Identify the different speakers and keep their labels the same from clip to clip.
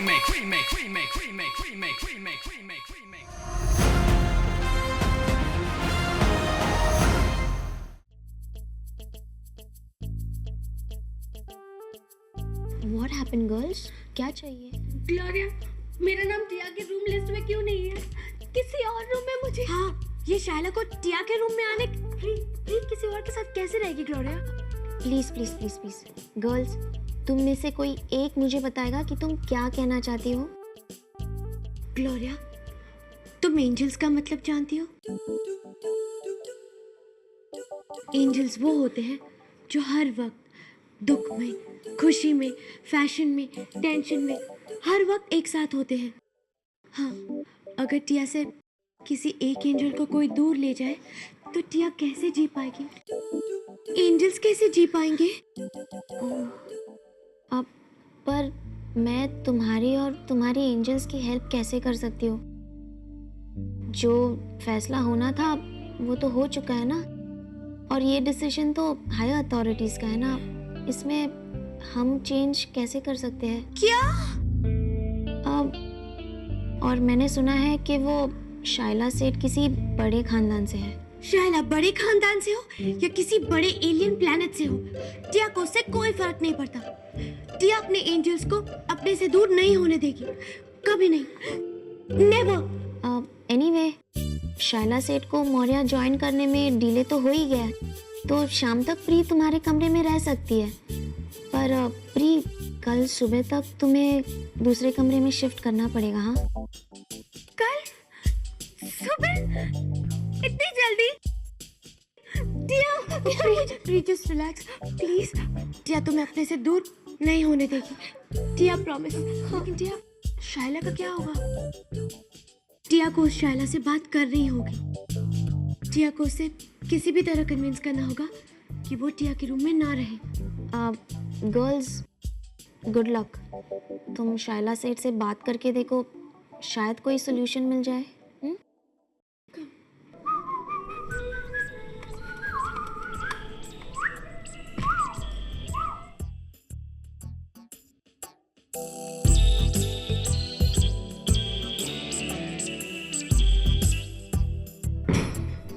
Speaker 1: What happened, girls? क्या चाहिए?
Speaker 2: Gloria, मेरा नाम टिया के रूम लिस्ट में क्यों नहीं है? किसी और रूम में मुझे। हाँ, ये शायला को टिया के रूम में आने प्री किसी और के साथ कैसे रहेगी Gloria?
Speaker 1: Please please please please girls, तुम में से कोई एक मुझे बताएगा कि तुम क्या कहना चाहती हो?
Speaker 2: ग्लोरिया, तुम एंजल्स का मतलब जानती हो? एंजल्स वो होते हैं जो हर वक्त दुख में, खुशी में, फैशन में, टेंशन में हर वक्त एक साथ होते हैं। हाँ, अगर टिया से किसी एक एंजल को कोई दूर ले जाए तो टिया कैसे जी पाएगी? एंजल्स कैसे जी पाएंगे?
Speaker 1: अब पर मैं तुम्हारी और तुम्हारी एंजल्स की हेल्प कैसे कर सकती हूँ? जो फैसला होना था वो तो हो चुका है ना, और ये डिसीजन तो हायर अथॉरिटीज का है ना, इसमें हम चेंज कैसे कर सकते हैं?
Speaker 2: क्या?
Speaker 1: और मैंने सुना है कि वो शायला सेठ किसी बड़े खानदान से है।
Speaker 2: शायला बड़े खानदान से हो या किसी बड़े एलियन प्लेनेट से हो, टिया को उससे कोई फर्क नहीं पड़ता। टिया अपने एंजल्स को अपने से दूर नहीं होने देगी, कभी नहीं, नेवर।
Speaker 1: एनीवे, शायला सेठ को मौर्या ज्वाइन करने में डिले तो हो ही गया, तो शाम तक प्री तुम्हारे कमरे में रह सकती है। पर प्री, कल सुबह तक तुम्हें दूसरे कमरे में शिफ्ट करना पड़ेगा। हाँ,
Speaker 2: कल सुबह? इतनी जल्दी? टिया, प्लीज जस्ट रिलैक्स प्लीज। टिया तुम्हें अपने से दूर नहीं होने देगी, टिया प्रॉमिस। लेकिन टिया, शायला का क्या होगा? टिया को उस शायला से बात कर रही होगी। टिया को उसे किसी भी तरह कन्विंस करना होगा कि वो टिया के रूम में ना रहे।
Speaker 1: Girls, good luck. तुम शायला सेठ से बात करके देखो, शायद कोई सोल्यूशन मिल जाए।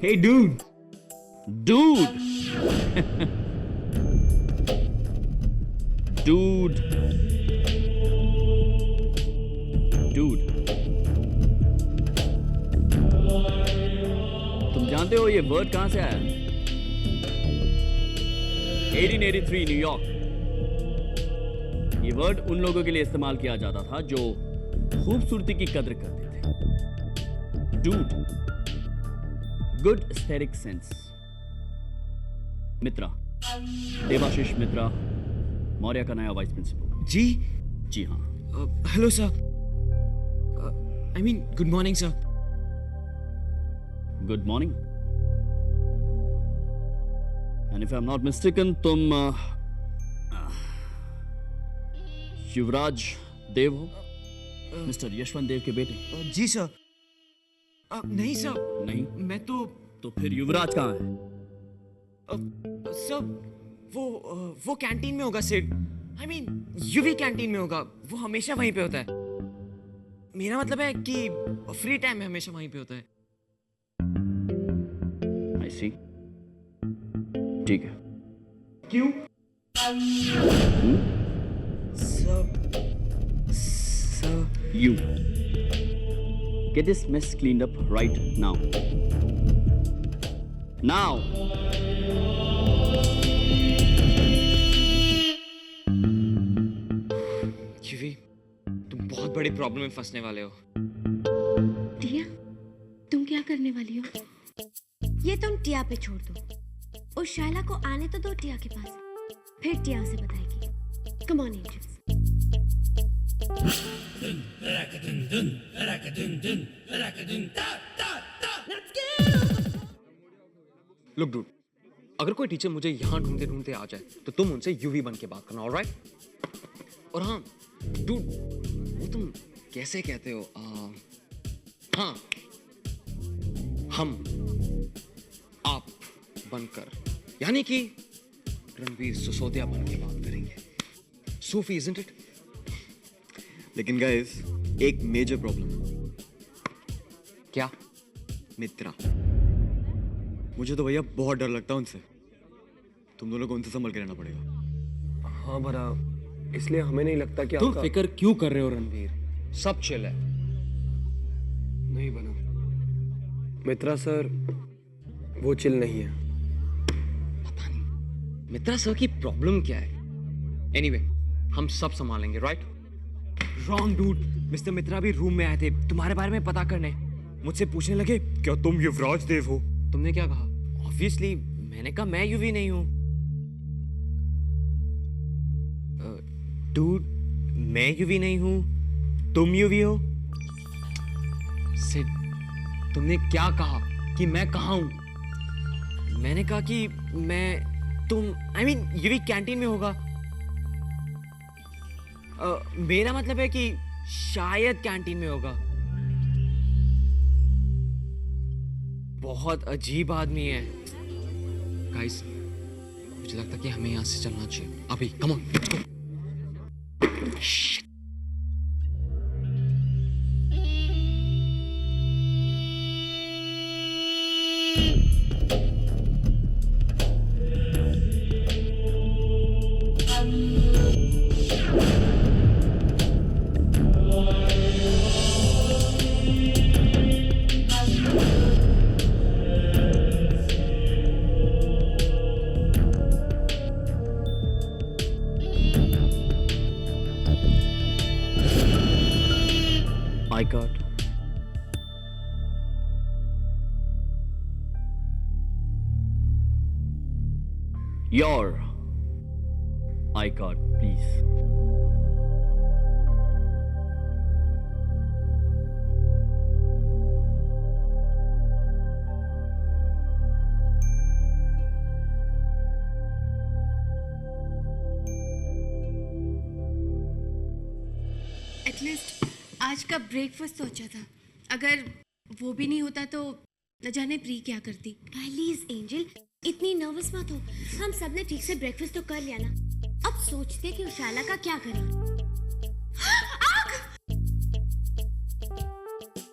Speaker 3: Hey dude. Dude. Dude. Dude. तुम जानते हो ये वर्ड कहां से आया? 1883 न्यूयॉर्क। ये वर्ड उन लोगों के लिए इस्तेमाल किया जाता था जो खूबसूरती की कद्र करते थे। Dude. Good aesthetic sense. Mitra, Devashish Mitra, Maurya का नया वाइस प्रिंसिपल।
Speaker 4: जी?
Speaker 3: जी हाँ।
Speaker 4: Hello sir. I mean good morning sir.
Speaker 3: Good morning. And if I am not mistaken, तुम युवराज देव हो, मिस्टर यशवंत देव के बेटे?
Speaker 4: जी सर। नहीं सर।
Speaker 3: नहीं?
Speaker 4: मैं
Speaker 3: तो फिर युवराज कहाँ है?
Speaker 4: सर, वो कैंटीन में होगा सेठ। आई मीन यूवी कैंटीन में होगा, वो हमेशा वहीं पे होता है। मेरा मतलब है कि फ्री टाइम में हमेशा वहीं पे होता है।
Speaker 3: आई सी। ठीक है।
Speaker 4: क्यों? Sir
Speaker 3: You get this mess cleaned up right now. Now.
Speaker 4: UV, तुम बहुत बड़ी प्रॉब्लम में फंसने वाले हो।
Speaker 2: टिया, तुम क्या करने वाली हो? ये तुम टिया पे छोड़ दो। उस शायला को आने तो दो टिया के पास, फिर टिया उसे बताएगी। Come on angels.
Speaker 4: Look dude, अगर कोई टीचर मुझे यहाँ ढूंढते ढूंढते आ जाए तो तुम उनसे यूवी बन के बात करना, ऑलराइट? और हाँ डूड, वो तुम कैसे कहते हो? हाँ, हम आप बनकर, यानी कि रणवीर सिसोदिया बन के बात करेंगे। सूफी, isn't it?
Speaker 5: लेकिन गाइस एक मेजर प्रॉब्लम है।
Speaker 4: क्या?
Speaker 5: मित्रा। मुझे तो भैया बहुत डर लगता है उनसे। तुम दोनों को उनसे संभल के रहना पड़ेगा।
Speaker 6: हाँ भरा, इसलिए हमें नहीं लगता कि
Speaker 4: तुम
Speaker 6: आपका
Speaker 4: फिक्र क्यों कर रहे हो रणवीर? सब चिल है।
Speaker 6: नहीं बना। मित्रा सर वो चिल नहीं है।
Speaker 4: पता नहीं मित्रा सर की प्रॉब्लम क्या है। एनीवे, हम सब संभालेंगे, राइट?
Speaker 5: Wrong dude. मिस्टर मित्रा भी रूम में आए थे तुम्हारे बारे में पता करने। मुझसे पूछने लगे क्या तुम युवराज देव हो।
Speaker 4: तुमने क्या कहा?
Speaker 5: ऑब्वियसली मैंने कहा मैं यूवी नहीं हूँ। डूड, मैं यूवी नहीं हूँ, तुम यूवी हो।
Speaker 4: सिड, तुमने क्या कहा कि मैं कहाँ हूँ?
Speaker 5: मैंने कहा कि तुम यूवी कैंटीन में होगा। मेरा मतलब है कि शायद कैंटीन में होगा। बहुत अजीब आदमी है।
Speaker 4: गाइस, मुझे लगता है कि हमें यहाँ से चलना चाहिए अभी। Come on.
Speaker 3: I card. Your I card, please.
Speaker 2: At least आज का ब्रेकफास्ट सोचा था, अगर वो भी नहीं होता तो न जाने प्री क्या करती।
Speaker 1: प्लीज एंजल, इतनी नर्वस मत हो। हम सब ने ठीक से ब्रेकफास्ट तो कर लिया ना। अब सोचते हैं कि उशाला का क्या करें।
Speaker 2: आग!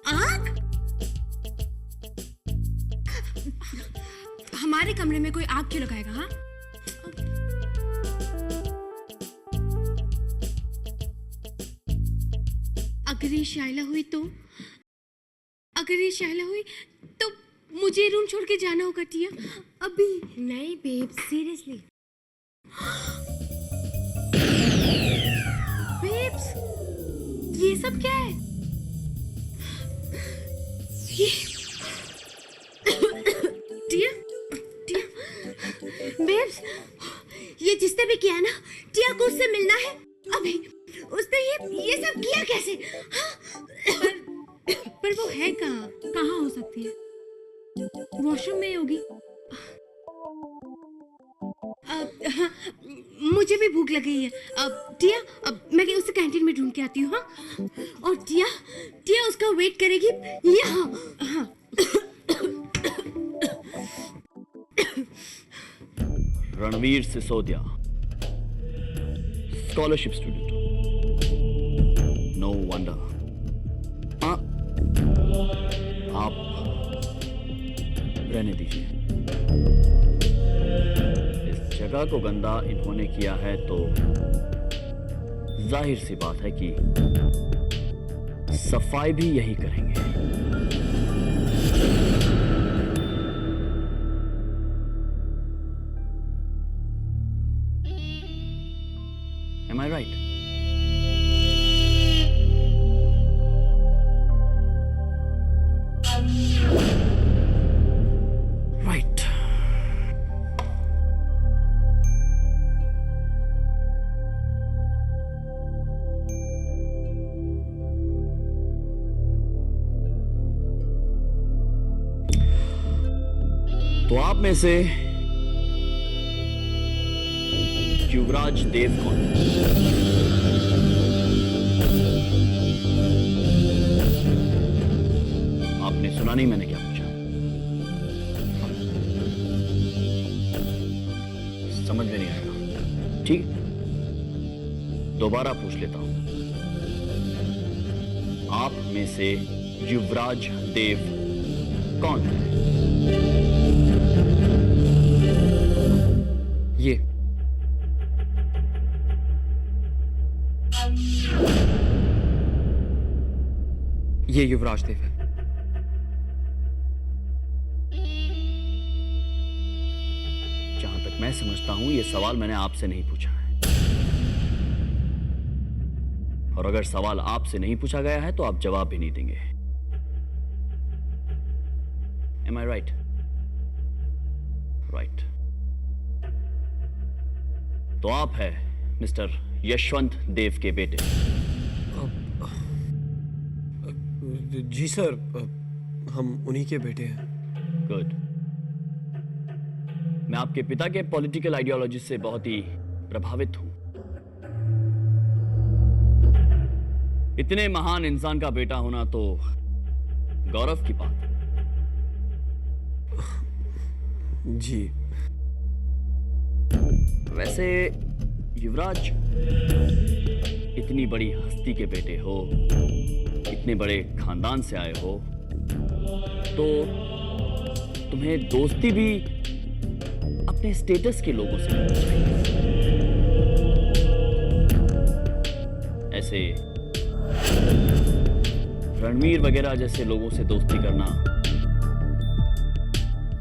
Speaker 2: आग! हमारे कमरे में कोई आग क्यों लगाएगा? हाँ, अगर ये शाइला हुई तो मुझे रूम छोड़ के जाना होगा टिया। अभी
Speaker 1: नहीं बेब, सीरियसली।
Speaker 2: बेब्स, ये सब क्या है? ये टिया, टिया, बेब्स, ये जिसने भी किया ना, टिया को उससे मिलना है अभी। उसने ये सब किया कैसे? पर वो है कहाँ हो सकती है? वॉशरूम में होगी। हाँ, मुझे भी भूख लगी है। टिया, मैं उसे कैंटीन में ढूंढ के आती हूँ। हाँ, और टिया उसका वेट करेगी यहाँ। हाँ।
Speaker 3: Ranveer Sisodia, scholarship student. No wonder. आप रहने दीजिए। इस जगह को गंदा इन्होंने किया है तो जाहिर सी बात है कि सफाई भी यही करेंगे। Am I right? Right. तो आप में से युवराज देव कौन है? आपने सुना नहीं मैंने क्या पूछा? समझ में नहीं आएगा। ठीक, दोबारा पूछ लेता हूं। आप में से युवराज देव कौन है?
Speaker 4: ये युवराज देव है।
Speaker 3: जहां तक मैं समझता हूं, यह सवाल मैंने आपसे नहीं पूछा है, और अगर सवाल आपसे नहीं पूछा गया है तो आप जवाब भी नहीं देंगे। Am I right? Right. तो आप है मिस्टर यशवंत देव के बेटे?
Speaker 6: जी सर, हम उन्हीं के बेटे हैं।
Speaker 3: गुड। मैं आपके पिता के पॉलिटिकल आइडियोलॉजी से बहुत ही प्रभावित हूं। इतने महान इंसान का बेटा होना तो गौरव की बात है।
Speaker 6: जी।
Speaker 3: वैसे युवराज, इतनी बड़ी हस्ती के बेटे हो, इतने बड़े खानदान से आए हो, तो तुम्हें दोस्ती भी अपने स्टेटस के लोगों से करनी चाहिए। ऐसे रणवीर वगैरह जैसे लोगों से दोस्ती करना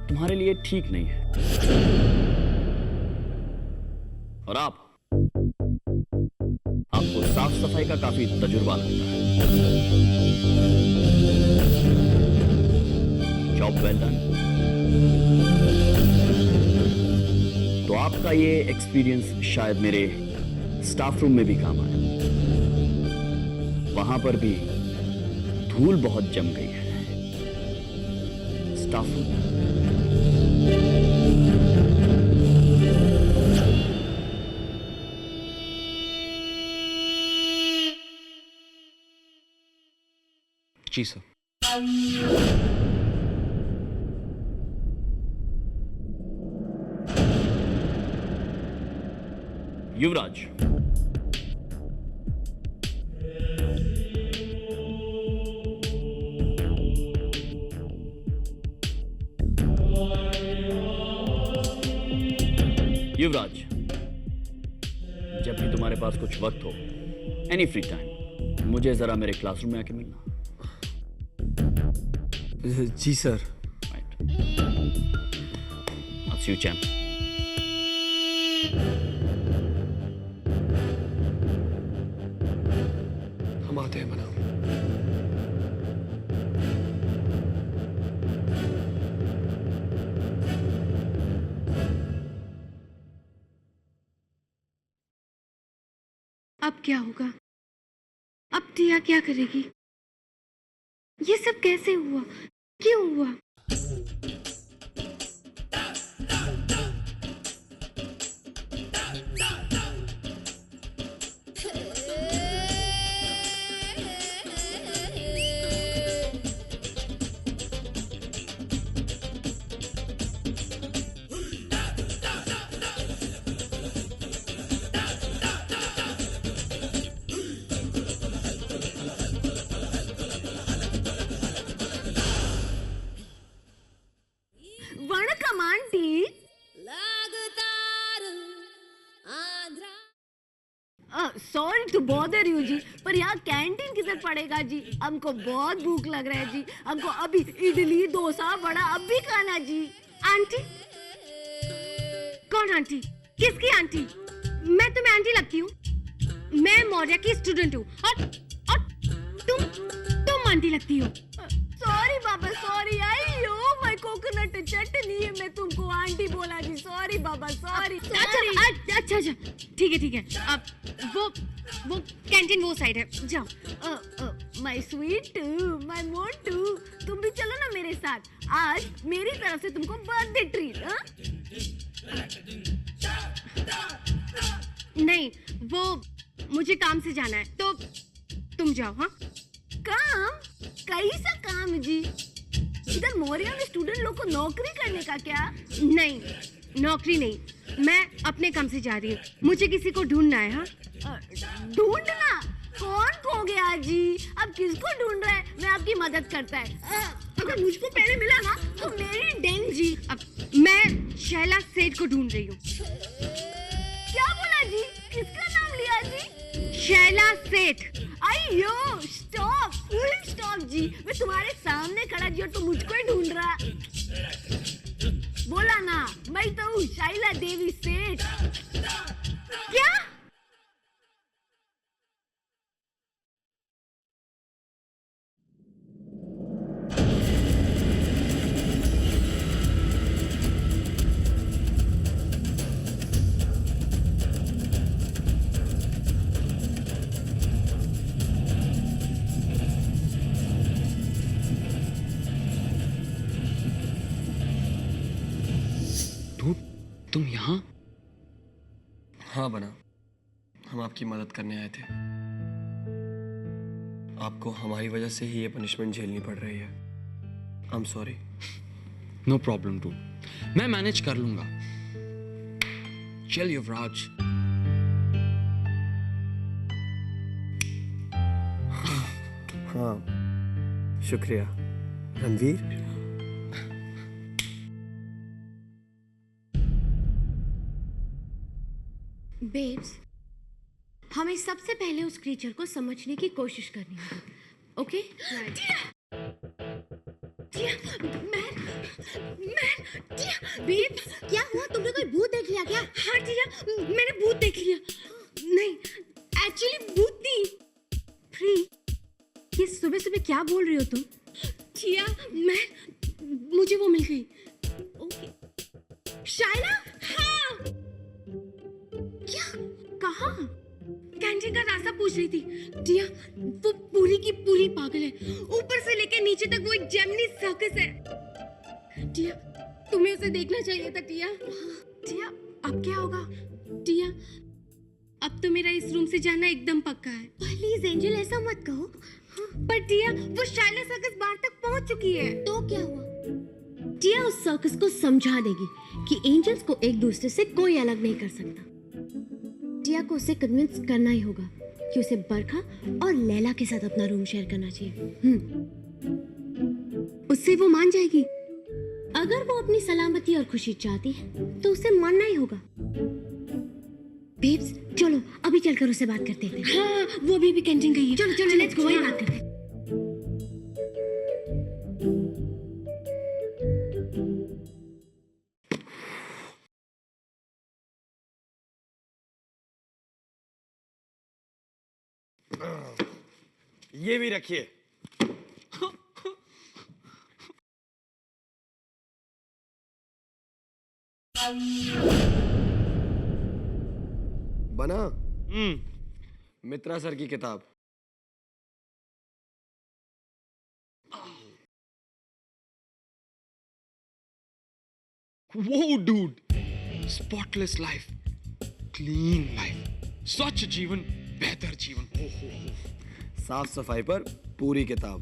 Speaker 3: तुम्हारे लिए ठीक नहीं है। और आपको साफ सफाई का काफी तजुर्बा लगता है। Job well done. तो आपका ये एक्सपीरियंस शायद मेरे स्टाफ रूम में भी काम आए। वहां पर भी धूल बहुत जम गई है। Staff room.
Speaker 4: जी सर।
Speaker 3: युवराज, युवराज, जब भी तुम्हारे पास कुछ वक्त हो, एनी फ्री टाइम, मुझे जरा मेरे क्लासरूम में आके मिलना।
Speaker 6: जी sir.
Speaker 3: Right. I'll see you, champ.
Speaker 6: हम आते हैं मैडम।
Speaker 2: अब क्या होगा? अब टिया क्या करेगी? ये सब कैसे हुआ? क्यों हुआ?
Speaker 1: Vanakkam aunty. Sorry to bother you जी, पर यहाँ कैंटीन किधर पड़ेगा जी? हमको बहुत भूख लग रहा है जी। हमको अभी इडली डोसा वड़ा अभी खाना जी।
Speaker 2: आंटी? कौन आंटी? किसकी आंटी? मैं तुम्हें आंटी लगती हूँ? मैं मौर्य की स्टूडेंट हूँ और तुम आंटी लगती हो।
Speaker 1: सॉरी बाबा, सॉरी। आइयो माय कोकोनट चटनी, मैं तुमको आंटी बोला जी। सॉरी बाबा, सॉरी।
Speaker 2: अच्छा ठीक है। अब वो कैंटीन वो साइड है, जाओ।
Speaker 1: माय स्वीट, माय मोटू, तुम भी चलो ना मेरे साथ। आज मेरी तरफ से तुमको बर्थडे ट्रीट।
Speaker 2: नहीं, वो मुझे काम से जाना है, तो तुम जाओ। हाँ,
Speaker 1: काम? कैसा काम जी? इधर मौर्य में स्टूडेंट लोग को नौकरी करने का क्या?
Speaker 2: नहीं, नौकरी नहीं, मैं अपने काम से जा रही हूँ। मुझे किसी को ढूंढना है। हाँ,
Speaker 1: ढूंढना? कौन खो गया
Speaker 2: बोला जी? अब किसको ढूंढ रहा है? मैं आपकी मदद करता है। अगर मुझको पहले मिला ना तो मेरी डेंग जी। अब मैं शैला सेठ को ढूंढ रही हूँ। क्या बोला जी? किसका नाम लिया जी? शैला सेठ। अयो स्टॉप, फुल स्टॉप जी। मैं तुम्हारे सामने खड़ा जी और तुम मुझको ही ढूंढ रहा। बोला ना, मैं तो हूँ शैला देवी सेठ। क्या?
Speaker 4: डूड, तुम यहाँ?
Speaker 6: हाँ बना, हम आपकी मदद करने आए थे। आपको हमारी वजह से ही ये पनिशमेंट झेलनी पड़ रही है। I am sorry.
Speaker 4: No problem dude, मैं मैनेज कर लूंगा। चल युवराज।
Speaker 6: हाँ शुक्रिया रणवीर।
Speaker 2: बेब्स, हमें सबसे पहले उस क्रीचर को समझने की कोशिश करनी होगी। ओके? बेब्स, क्या हुआ? तुमने कोई भूत देख लिया क्या? हाँ टिया, मैंने भूत देख लिया। नहीं, एक्चुअली भूत नहीं। फ्री, ये सुबह सुबह क्या बोल रही हो तुम? टिया, मुझे वो मिल गई। ओके। शायला? हाँ। क्या? कहाँ? कैंटीन का रास्ता पूछ रही थी। टिया, वो पूरी की पूरी पागल है। ऊपर से लेकर नीचे तक वो एक जेमिनी सर्कस है। टिया, तुम्हें उसे देखना चाहिए था टिया। टिया, अब क्या होगा? टिया, अब तो मेरा इस रूम से जाना एकदम पक्का है। प्लीज एंजल, ऐसा मत कहो। पर टिया, वो शायला सर्कस बाहर तक पहुंच चुकी है। तो क्या हुआ? टिया उस सर्कस को समझा देगी कि एंजल्स को एक दूसरे से कोई अलग नहीं कर सकता। टिया को उसे कन्विंस करना ही होगा कि उसे बरखा और लैला के साथ अपना रूम शेयर करना चाहिए। उससे वो मान जाएगी। अगर वो अपनी सलामती और खुशी चाहती है तो उसे मानना ही होगा। बेब्स, चलो अभी चलकर उससे बात करते हैं। हाँ, वो अभी कैंटीन गई है। चलो चलो, लेट्स गो, वहीं बात करते हैं।
Speaker 6: ये भी रखिए। बना मित्रा सर की किताब।
Speaker 4: Whoa, dude! Spotless life, clean life, स्वच्छ जीवन, बेहतर जीवन।
Speaker 6: साफ सफाई पर पूरी किताब।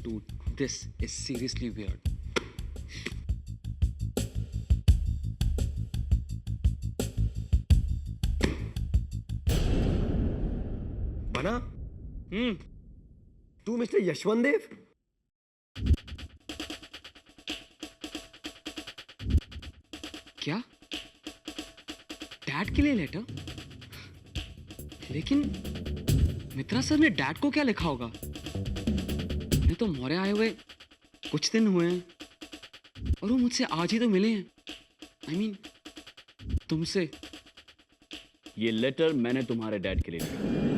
Speaker 4: Dude, this is seriously weird.
Speaker 6: बना तू मिस्टर यशवंत देव?
Speaker 4: क्या? डैड के लिए लेटर? लेकिन मित्रा सर ने डैड को क्या लिखा होगा? मैं तो मौर्य आए हुए कुछ दिन हुए हैं और वो मुझसे आज ही तो मिले हैं। I mean, तुमसे।
Speaker 3: ये लेटर मैंने तुम्हारे डैड के लिए लिखा।